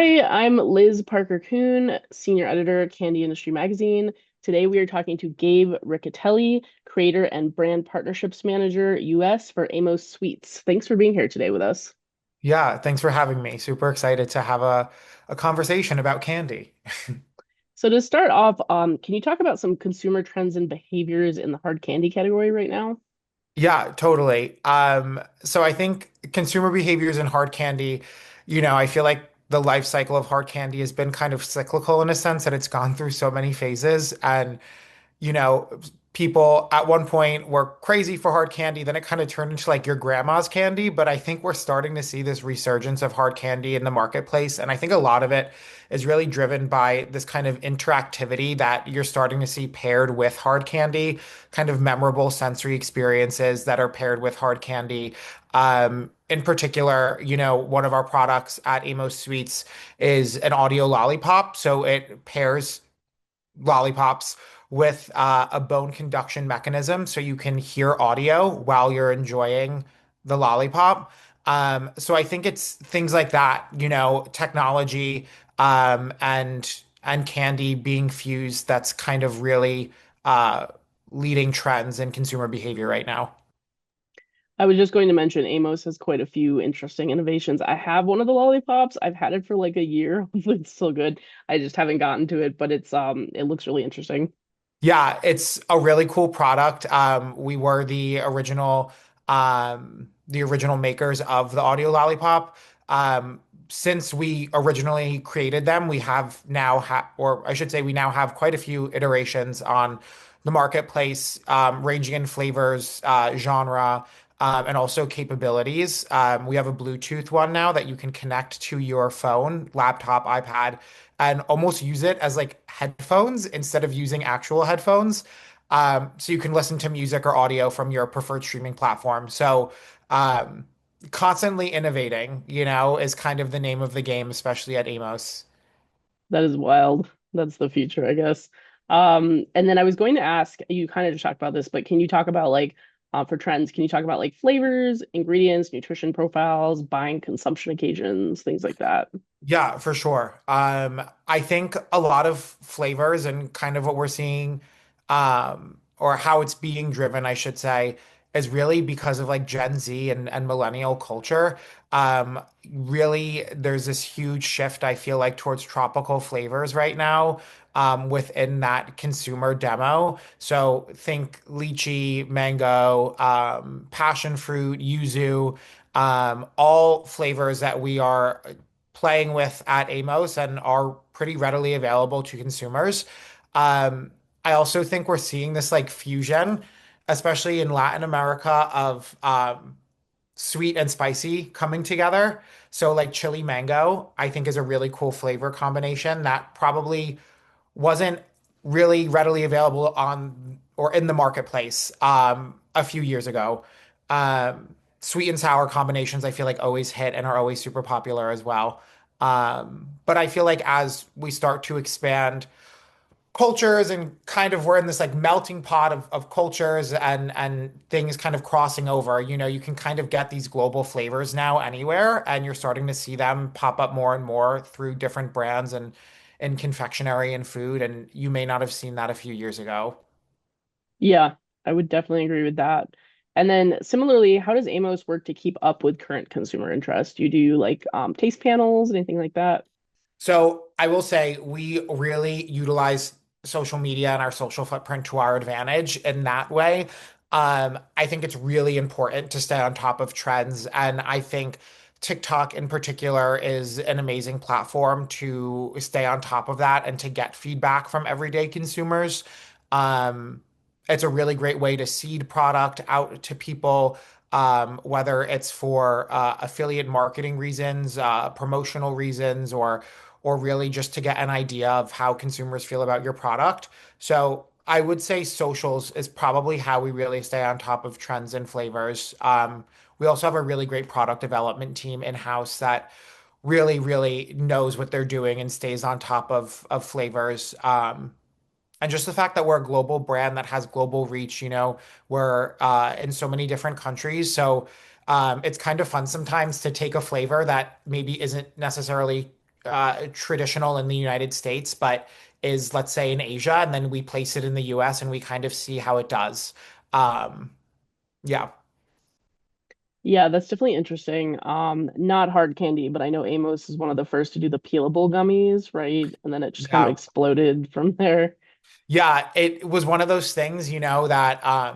Hi, I'm Liz Parker Kuhn, senior editor at Candy Industry Magazine. Today we are talking to Gabe Riccitelli, creator and brand partnerships manager US for Amos Sweets. Thanks for being here today with us. Yeah, thanks for having me. Super excited to have a conversation about candy. So to start off, can you talk about some consumer trends and behaviors in the hard candy category right now? Yeah, totally. So I think consumer behaviors in hard candy, I feel like the life cycle of hard candy has been kind of cyclical in a sense that it's gone through so many phases. And you know, people at one point were crazy for hard candy, then it kind of turned into like your grandma's candy. But I think we're starting to see this resurgence of hard candy in the marketplace. And I think a lot of it is really driven by this kind of interactivity that you're starting to see paired with hard candy, kind of memorable sensory experiences that are paired with hard candy. In particular, one of our products at Amos Sweets is an audio lollipop. So it pairs lollipops with a bone conduction mechanism so you can hear audio while you're enjoying the lollipop. So I think it's things like that, technology and candy being fused that's kind of really uh, leading trends in consumer behavior right now. I was just going to mention Amos has quite a few interesting innovations. I have one of the lollipops. I've had it for like a year. Hopefully it's still good. I just haven't gotten to it, but it looks really interesting. Yeah, it's a really cool product. We were the original makers of the audio lollipop. Since we originally created them, we have now or I should say, we now have quite a few iterations on the marketplace, ranging in flavors, genre, and also capabilities. We have a Bluetooth one now that you can connect to your phone, laptop, iPad, and almost use it as like headphones instead of using actual headphones. So you can listen to music or audio from your preferred streaming platform. So um, constantly innovating, is kind of the name of the game, especially at Amos. That is wild. That's the future, I guess. And then I was going to ask, you kind of just talked about this, but can you talk about for trends, can you talk about like flavors, ingredients, nutrition profiles, buying consumption occasions, things like that? Yeah, for sure. I think a lot of flavors and kind of what we're seeing, or how it's being driven, I should say, is really because of like Gen Z and millennial culture. Really, there's this huge shift, I feel like, towards tropical flavors right now, within that consumer demo. So think lychee, mango, passion fruit, yuzu, all flavors that we are playing with at Amos and are pretty readily available to consumers. Um, I also think we're seeing this like fusion, especially in Latin America, of sweet and spicy coming together. So like chili mango, I think is a really cool flavor combination that probably wasn't really readily available on or in the marketplace a few years ago. Sweet and sour combinations, I feel like always hit and are always super popular as well. But I feel like as we start to expand cultures and kind of we're in this like melting pot of cultures and things kind of crossing over, you can kind of get these global flavors now anywhere, and you're starting to see them pop up more and more through different brands and confectionery and food, and you may not have seen that a few years ago. Yeah, I would definitely agree with that. And then similarly, how does Amos work to keep up with current consumer interest? Do you do like taste panels, anything like that? So I will say we really utilize social media and our social footprint to our advantage in that way. I think it's really important to stay on top of trends, and I think TikTok in particular is an amazing platform to stay on top of that and to get feedback from everyday consumers. Um, it's a really great way to seed product out to people, whether it's for affiliate marketing reasons, promotional reasons, or really just to get an idea of how consumers feel about your product. So I would say socials is probably how we really stay on top of trends and flavors. We also have a really great product development team in-house that really, really knows what they're doing and stays on top of flavors. And just the fact that we're a global brand that has global reach, we're in so many different countries. So it's kind of fun sometimes to take a flavor that maybe isn't necessarily traditional in the United States, but is, let's say, in Asia, and then we place it in the US and we kind of see how it does. Um, yeah. Yeah, that's definitely interesting. Not hard candy, but I know Amos is one of the first to do the peelable gummies, right? And then it just kind of Yeah. exploded from there. Yeah, it was one of those things, that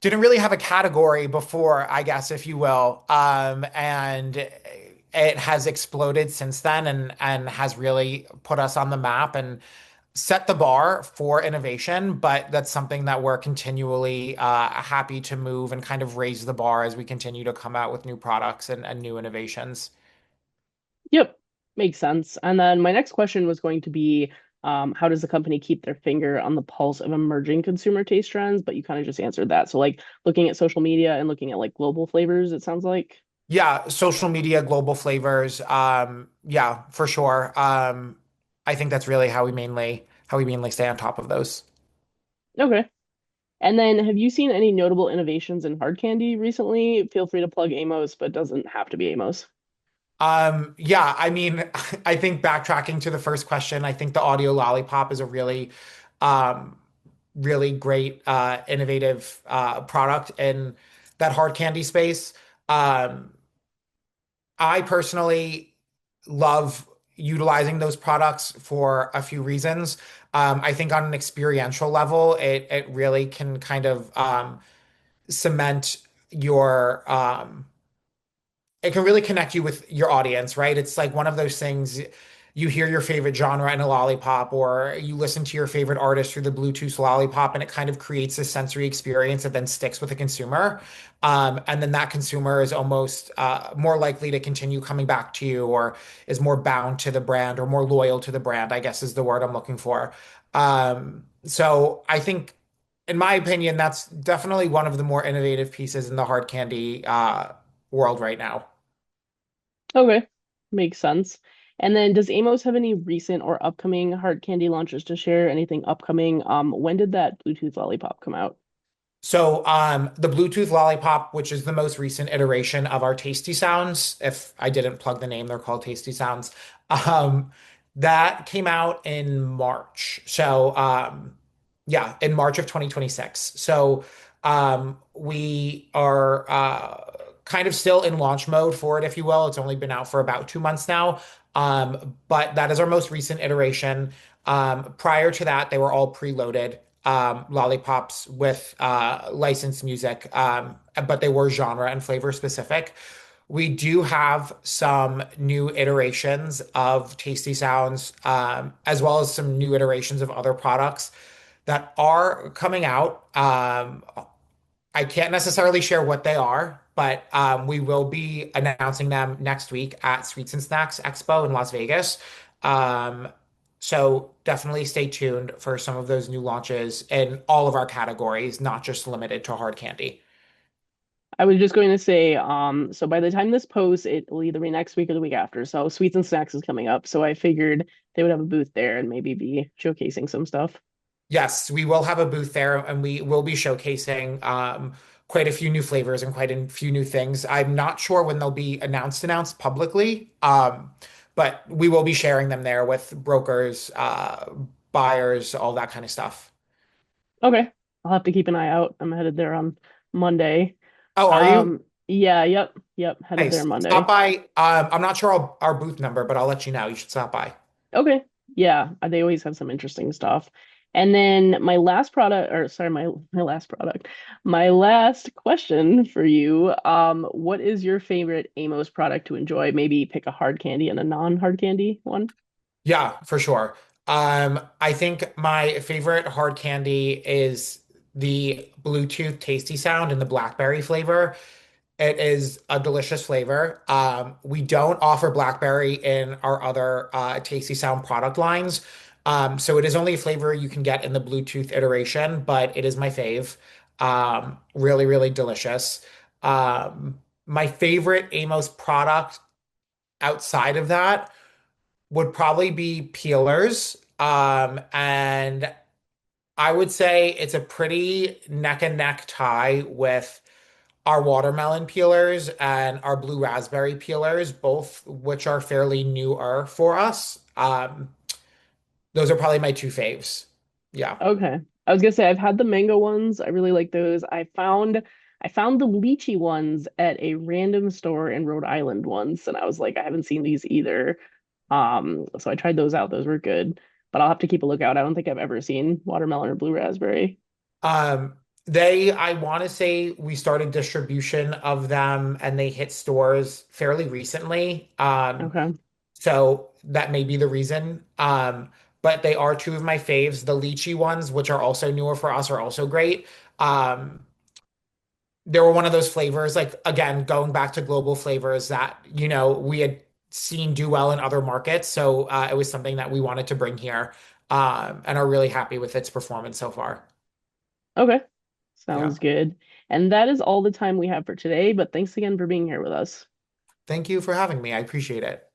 didn't really have a category before, I guess, if you will. And it has exploded since then and has really put us on the map and set the bar for innovation. But that's something that we're continually happy to move and kind of raise the bar as we continue to come out with new products and new innovations. Yep, makes sense. And then my next question was going to be, how does the company keep their finger on the pulse of emerging consumer taste trends? But you kind of just answered that. So like looking at social media and looking at like global flavors, it sounds like. Yeah, social media, global flavors. Yeah, for sure. I think that's really how we mainly stay on top of those. Okay. And then have you seen any notable innovations in hard candy recently? Feel free to plug Amos, but doesn't have to be Amos. Yeah, I mean, I think backtracking to the first question, I think the audio lollipop is a um, really great, innovative, product in that hard candy space. Um, I personally love utilizing those products for a few reasons. I think on an experiential level, it really can kind of cement your it can really connect you with your audience, right? It's like one of those things you hear your favorite genre in a lollipop, or you listen to your favorite artist through the Bluetooth lollipop, and it kind of creates a sensory experience that then sticks with the consumer. And then that consumer is almost more likely to continue coming back to you, or is more bound to the brand, or more loyal to the brand, I guess is the word I'm looking for. So I think, in my opinion, that's definitely one of the more innovative pieces in the hard candy world right now. Okay, makes sense. And then does Amos have any recent or upcoming hard candy launches to share? Anything upcoming? When did that Bluetooth lollipop come out? So, the Bluetooth Lollipop, which is the most recent iteration of our Tasty Sounds, if I didn't plug the name, they're called Tasty Sounds. Um, that came out in March. So, yeah, in March of 2026. So, we are kind of still in launch mode for it, if you will. It's only been out for about 2 months now. But that is our most recent iteration. Prior to that, they were all preloaded lollipops with licensed music, but they were genre and flavor specific. We do have some new iterations of Tasty Sounds, as well as some new iterations of other products that are coming out. I can't necessarily share what they are, but we will be announcing them next week at Sweets and Snacks Expo in Las Vegas. Um, so definitely stay tuned for some of those new launches in all of our categories, not just limited to hard candy. I was just going to say, so by the time this posts, it will either be next week or the week after. So Sweets and Snacks is coming up. So I figured they would have a booth there and maybe be showcasing some stuff. Yes, we will have a booth there and we will be showcasing quite a few new flavors and quite a few new things. I'm not sure when they'll be announced publicly, but we will be sharing them there with brokers, buyers, all that kind of stuff. Okay. I'll have to keep an eye out. I'm headed there on Monday. Oh, are you? Yeah, yep, headed there Nice. Stop Monday. by. I'm not sure our booth number, but I'll let you know. You should stop by. Okay. Yeah, they always have some interesting stuff. And then my last product, or sorry, my last product, my last question for you. What is your favorite Amos product to enjoy? Maybe pick a hard candy and a non-hard candy one. Yeah, for sure. I think my favorite hard candy is the Bluetooth Tasty Sound and the blackberry flavor. It is a delicious flavor. We don't offer blackberry in our other Tasty Sound product lines. So it is only a flavor you can get in the Bluetooth iteration, but it is my fave. Really, really delicious. My favorite Amos product outside of that would probably be peelers. And I would say it's a pretty neck and neck tie with our watermelon peelers and our blue raspberry peelers, both which are fairly newer for us. Those are probably my two faves. Yeah. Okay. I was gonna say I've had the mango ones. I really like those. I found the lychee ones at a random store in Rhode Island once, and I was like, I haven't seen these either. So I tried those out. Those were good, but I'll have to keep a lookout. I don't think I've ever seen watermelon or blue raspberry. Um, I want to say we started distribution of them and they hit stores fairly recently. Okay. So that may be the reason. But they are two of my faves. The lychee ones, which are also newer for us, are also great. Um, they were one of those flavors, like again, going back to global flavors that, we had seen do well in other markets. So it was something that we wanted to bring here, and are really happy with its performance so far. Okay. Yeah. Sounds good. And that is all the time we have for today, but thanks again for being here with us. Thank you for having me. I appreciate it.